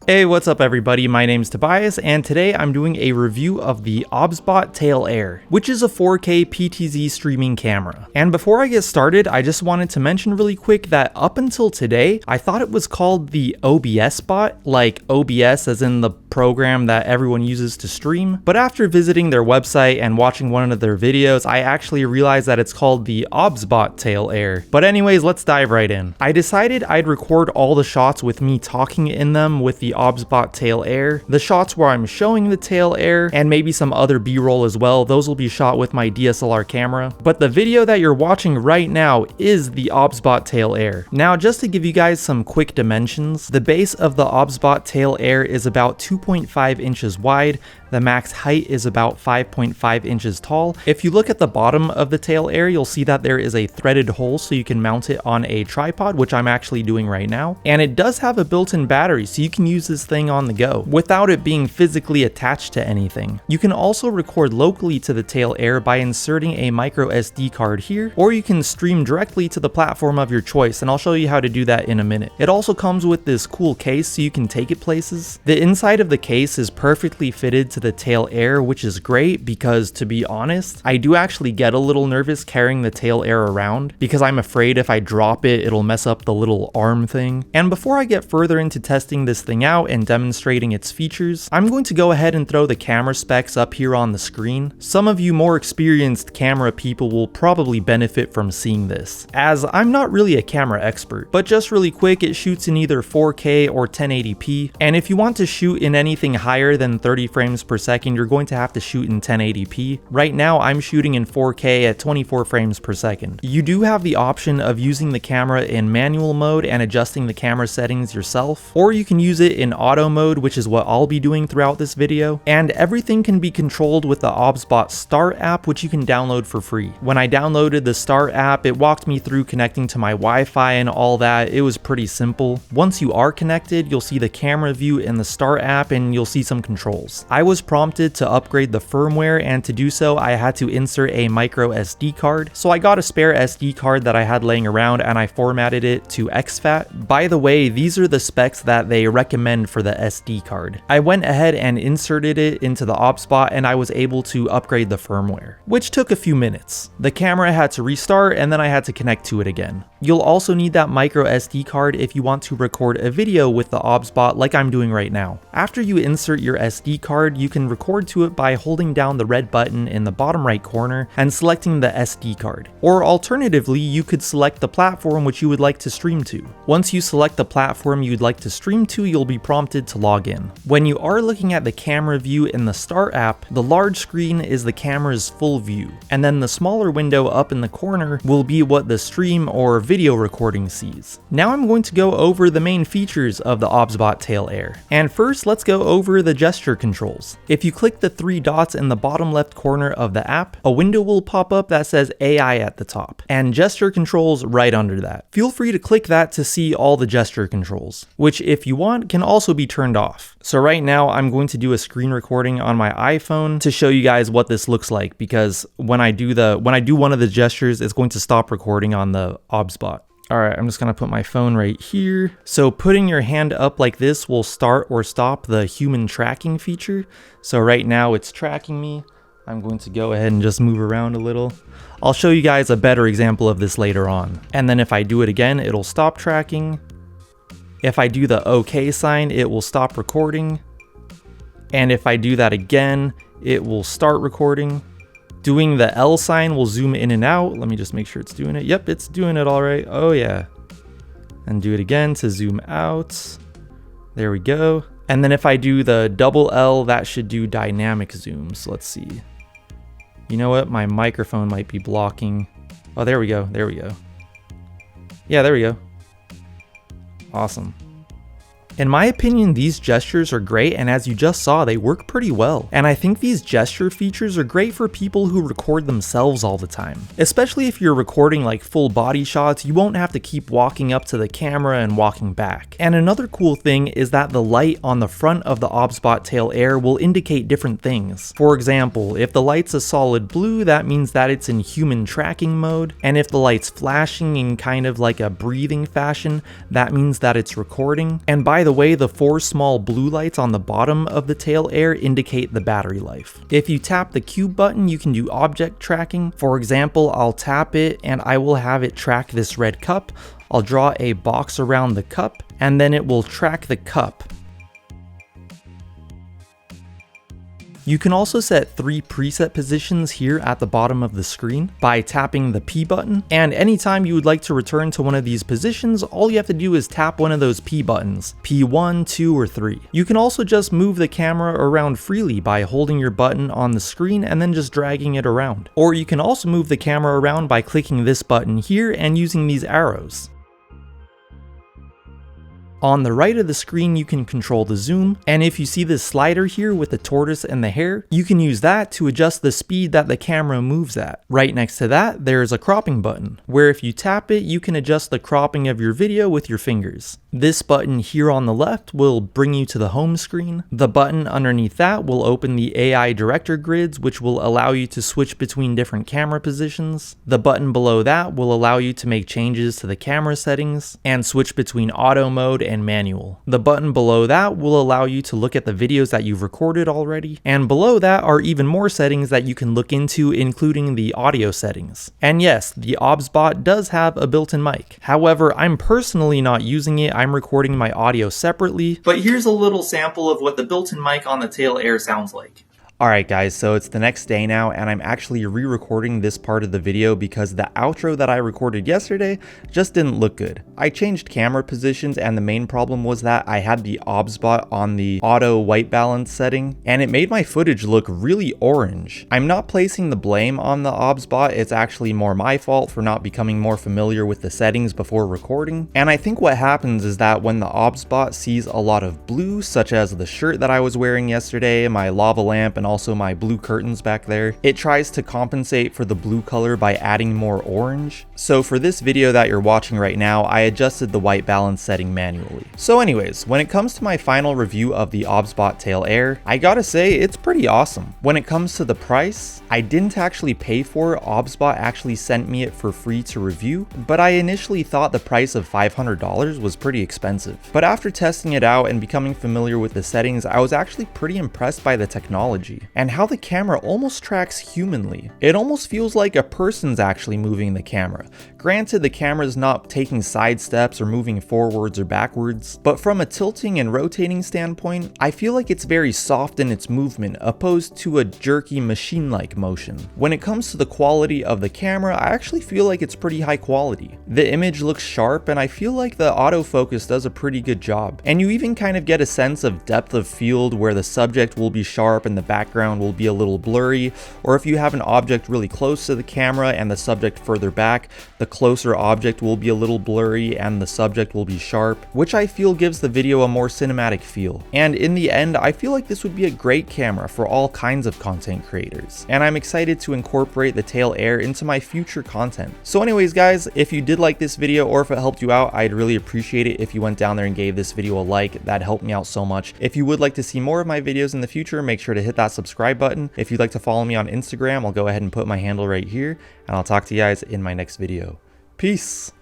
Hey, what's up everybody? My name's Tobias, and today I'm doing a review of the Obsbot Tail Air, which is a 4K PTZ streaming camera. And before I get started, I just wanted to mention really quick that up until today, I thought it was called the Obsbot, like OBS as in the program that everyone uses to stream. But after visiting their website and watching one of their videos, I actually realized that it's called the Obsbot Tail Air. But anyways, let's dive right in. I decided I'd record all the shots with me talking in them with the Obsbot Tail Air. The shots where I'm showing the tail air and maybe some other B-roll as well, those will be shot with my DSLR camera. But the video that you're watching right now is the Obsbot Tail Air. Now, just to give you guys some quick dimensions, the base of the Obsbot Tail Air is about 2.5 inches wide. The max height is about 5.5 inches tall. If you look at the bottom of the tail air, you'll see that there is a threaded hole so you can mount it on a tripod, which I'm actually doing right now. And it does have a built-in battery, so you can use this thing on the go without it being physically attached to anything. You can also record locally to the tail air by inserting a micro SD card here, or you can stream directly to the platform of your choice, and I'll show you how to do that in a minute. It also comes with this cool case so you can take it places. The inside of the case is perfectly fitted to the tail air, which is great because, to be honest, I do actually get a little nervous carrying the tail air around because I'm afraid if I drop it, it'll mess up the little arm thing. And before I get further into testing this thing out and demonstrating its features, I'm going to go ahead and throw the camera specs up here on the screen. Some of you more experienced camera people will probably benefit from seeing this, as I'm not really a camera expert. But just really quick, it shoots in either 4K or 1080p, and if you want to shoot in anything higher than 30 frames per second, you're going to have to shoot in 1080p. Right now, I'm shooting in 4K at 24 frames per second. You do have the option of using the camera in manual mode and adjusting the camera settings yourself, or you can use it in auto mode, which is what I'll be doing throughout this video. And everything can be controlled with the Obsbot Start App, which you can download for free. When I downloaded the Start App, it walked me through connecting to my Wi-Fi and all that. It was pretty simple. Once you are connected, you'll see the camera view in the Start App and you'll see some controls. I was prompted to upgrade the firmware, and to do so I had to insert a micro SD card. So I got a spare SD card that I had laying around and I formatted it to exFAT. By the way, these are the specs that they recommend for the SD card. I went ahead and inserted it into the Obsbot and I was able to upgrade the firmware, which took a few minutes. The camera had to restart and then I had to connect to it again. You'll also need that micro SD card if you want to record a video with the Obsbot like I'm doing right now. After you insert your SD card, you can record to it by holding down the red button in the bottom right corner and selecting the SD card. Or alternatively, you could select the platform which you would like to stream to. Once you select the platform you'd like to stream to, you'll be prompted to log in. When you are looking at the camera view in the Start app, the large screen is the camera's full view, and then the smaller window up in the corner will be what the stream or video recording sees. Now I'm going to go over the main features of the Obsbot Tail Air. And first, let's go over the gesture controls. If you click the three dots in the bottom left corner of the app, a window will pop up that says AI at the top, and gesture controls right under that. Feel free to click that to see all the gesture controls, which if you want can also be turned off. So right now I'm going to do a screen recording on my iPhone to show you guys what this looks like, because when I do one of the gestures, it's going to stop recording on the Obsbot. Alright, I'm just gonna put my phone right here. So putting your hand up like this will start or stop the human tracking feature. So right now it's tracking me. I'm going to go ahead and just move around a little. I'll show you guys a better example of this later on. And then if I do it again, it'll stop tracking. If I do the OK sign, it will stop recording. And if I do that again, it will start recording. Doing the L sign will zoom in and out. Let me just make sure it's doing it. Yep, it's doing it all right. Oh yeah. And do it again to zoom out. There we go. And then if I do the double L, that should do dynamic zoom. So let's see. You know what? My microphone might be blocking. Oh, there we go. There we go. Yeah, there we go. Awesome. In my opinion, these gestures are great, and as you just saw, they work pretty well. And I think these gesture features are great for people who record themselves all the time. Especially if you're recording like full body shots, you won't have to keep walking up to the camera and walking back. And another cool thing is that the light on the front of the Obsbot Tail Air will indicate different things. For example, if the light's a solid blue, that means that it's in human tracking mode. And if the light's flashing in kind of like a breathing fashion, that means that it's recording. And by the way, the 4 small blue lights on the bottom of the Tail Air indicate the battery life. If you tap the cube button, you can do object tracking. For example, I'll tap it and I will have it track this red cup. I'll draw a box around the cup and then it will track the cup. You can also set 3 preset positions here at the bottom of the screen by tapping the P button, and anytime you would like to return to one of these positions, all you have to do is tap one of those P buttons, P1, 2, or 3. You can also just move the camera around freely by holding your button on the screen and then just dragging it around. Or you can also move the camera around by clicking this button here and using these arrows. On the right of the screen, you can control the zoom, and if you see this slider here with the tortoise and the hare, you can use that to adjust the speed that the camera moves at. Right next to that, there's a cropping button, where if you tap it, you can adjust the cropping of your video with your fingers. This button here on the left will bring you to the home screen. The button underneath that will open the AI director grids, which will allow you to switch between different camera positions. The button below that will allow you to make changes to the camera settings and switch between auto mode and manual. The button below that will allow you to look at the videos that you've recorded already, and below that are even more settings that you can look into, including the audio settings. And yes, the Obsbot does have a built-in mic. However, I'm personally not using it. I'm recording my audio separately, but here's a little sample of what the built-in mic on the Tail Air sounds like. Alright guys, so it's the next day now and I'm actually re-recording this part of the video because the outro that I recorded yesterday just didn't look good. I changed camera positions and the main problem was that I had the Obsbot on the auto white balance setting and it made my footage look really orange. I'm not placing the blame on the Obsbot, it's actually more my fault for not becoming more familiar with the settings before recording. And I think what happens is that when the Obsbot sees a lot of blue, such as the shirt that I was wearing yesterday, my lava lamp, and also my blue curtains back there, it tries to compensate for the blue color by adding more orange. So for this video that you're watching right now, I adjusted the white balance setting manually. So anyways, when it comes to my final review of the Obsbot Tail Air, I gotta say it's pretty awesome. When it comes to the price, I didn't actually pay for it. Obsbot actually sent me it for free to review, but I initially thought the price of $500 was pretty expensive. But after testing it out and becoming familiar with the settings, I was actually pretty impressed by the technology and how the camera almost tracks humanly. It almost feels like a person's actually moving the camera. Granted, the camera's not taking side steps or moving forwards or backwards, but from a tilting and rotating standpoint, I feel like it's very soft in its movement opposed to a jerky machine-like motion. When it comes to the quality of the camera, I actually feel like it's pretty high quality. The image looks sharp and I feel like the autofocus does a pretty good job. And you even kind of get a sense of depth of field where the subject will be sharp and the background will be a little blurry, or if you have an object really close to the camera and the subject further back, the closer object will be a little blurry and the subject will be sharp, which I feel gives the video a more cinematic feel. And in the end, I feel like this would be a great camera for all kinds of content creators, and I'm excited to incorporate the Tail Air into my future content. So anyways guys, if you did like this video or if it helped you out, I'd really appreciate it if you went down there and gave this video a like. That helped me out so much. If you would like to see more of my videos in the future, make sure to hit that subscribe button. If you'd like to follow me on Instagram, I'll go ahead and put my handle right here, and I'll talk to you guys in my next video. Peace!